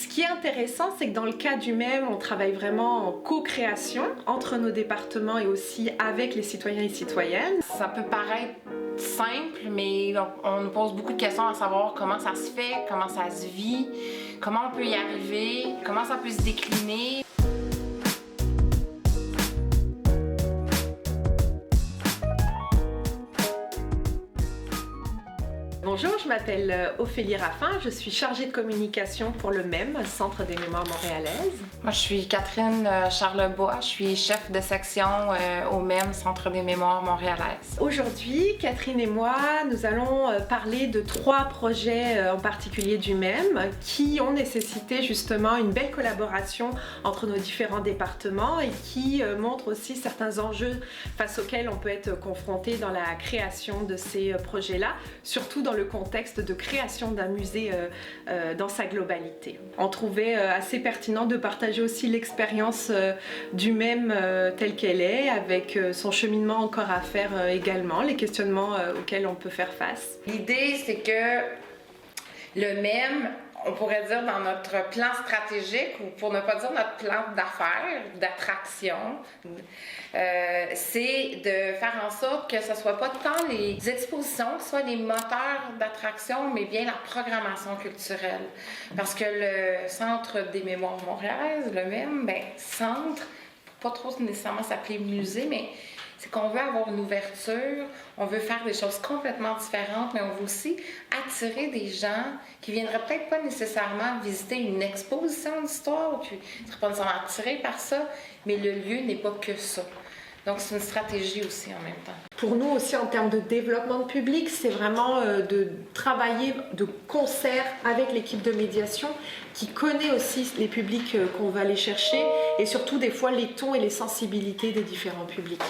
Ce qui est intéressant, c'est que dans le cas du MEM, on travaille vraiment en co-création entre nos départements et aussi avec les citoyens et citoyennes. Ça peut paraître simple, mais on nous pose beaucoup de questions à savoir comment ça se fait, comment ça se vit, comment on peut y arriver, comment ça peut se décliner. Bonjour, je m'appelle Ophélie Raffin, je suis chargée de communication pour le MEM, Centre des mémoires montréalaises. Moi, je suis Catherine Charlebois, je suis chef de section au MEM, Centre des mémoires montréalaises. Aujourd'hui, Catherine et moi, nous allons parler de 3 projets en particulier du MEM qui ont nécessité justement une belle collaboration entre nos différents départements et qui montrent aussi certains enjeux face auxquels on peut être confronté dans la création de ces projets-là, surtout dans le contexte de création d'un musée dans sa globalité. On trouvait assez pertinent de partager aussi l'expérience du MEM telle qu'elle est, avec son cheminement encore à faire également, les questionnements auxquels on peut faire face. L'idée, c'est que le MEM, on pourrait dire dans notre plan stratégique, ou pour ne pas dire notre plan d'affaires, d'attraction, c'est de faire en sorte que ce ne soit pas tant les expositions qui soient les moteurs d'attraction, mais bien la programmation culturelle. Parce que le Centre des mémoires montréalaises, le MEM, centre, pas trop nécessairement s'appeler musée, mais c'est qu'on veut avoir une ouverture, on veut faire des choses complètement différentes, mais on veut aussi attirer des gens qui viendraient peut-être pas nécessairement visiter une exposition d'histoire, puis ils ne seraient pas nécessairement attirés par ça, mais le lieu n'est pas que ça. Donc c'est une stratégie aussi en même temps. Pour nous aussi en termes de développement de public, c'est vraiment de travailler de concert avec l'équipe de médiation qui connaît aussi les publics qu'on va aller chercher et surtout des fois les tons et les sensibilités des différents publics.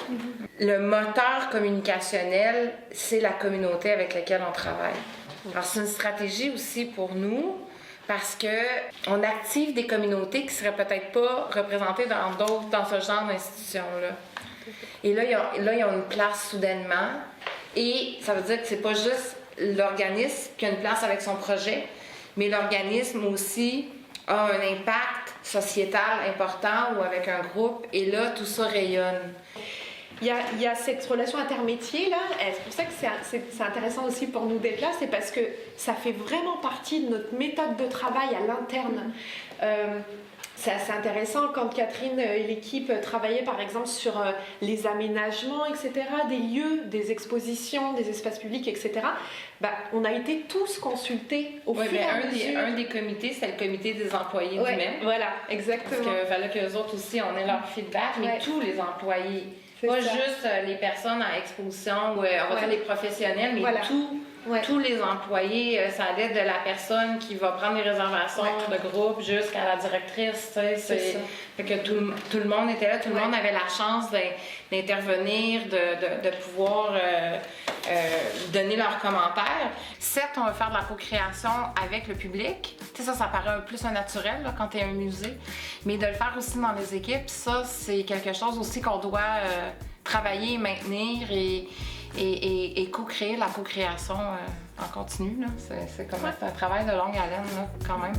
Le moteur communicationnel, c'est la communauté avec laquelle on travaille. Alors c'est une stratégie aussi pour nous parce qu'on active des communautés qui ne seraient peut-être pas représentées dans ce genre d'institutions-là. Et là, ils ont une place soudainement. Et ça veut dire que c'est pas juste l'organisme qui a une place avec son projet, mais l'organisme aussi a un impact sociétal important ou avec un groupe. Et là, tout ça rayonne. Il y a cette relation intermétier là, c'est pour ça que c'est intéressant aussi pour nous d'être là, c'est parce que ça fait vraiment partie de notre méthode de travail à l'interne. C'est assez intéressant quand Catherine et l'équipe travaillaient par exemple sur les aménagements, etc., des lieux, des expositions, des espaces publics, etc. On a été tous consultés au fur et à mesure. Un des comités, c'est le comité des employés du MEM. Voilà, exactement. Parce qu'il fallait qu'eux autres aussi, on ait leur feedback, mais tous les employés. Pas juste les personnes en exposition ou on va dire les professionnels, mais tous les employés, ça allait de la personne qui va prendre les réservations de groupe jusqu'à la directrice. Fait que tout le monde était là, tout le monde avait la chance d'intervenir, de pouvoir donner leurs commentaires. Certes, on va faire de la co-création avec le public. Ça paraît plus un naturel là, quand tu es un musée, mais de le faire aussi dans les équipes, ça, c'est quelque chose aussi qu'on doit travailler, maintenir et co-créer la co-création en continu. C'est comme un travail de longue haleine là, quand même.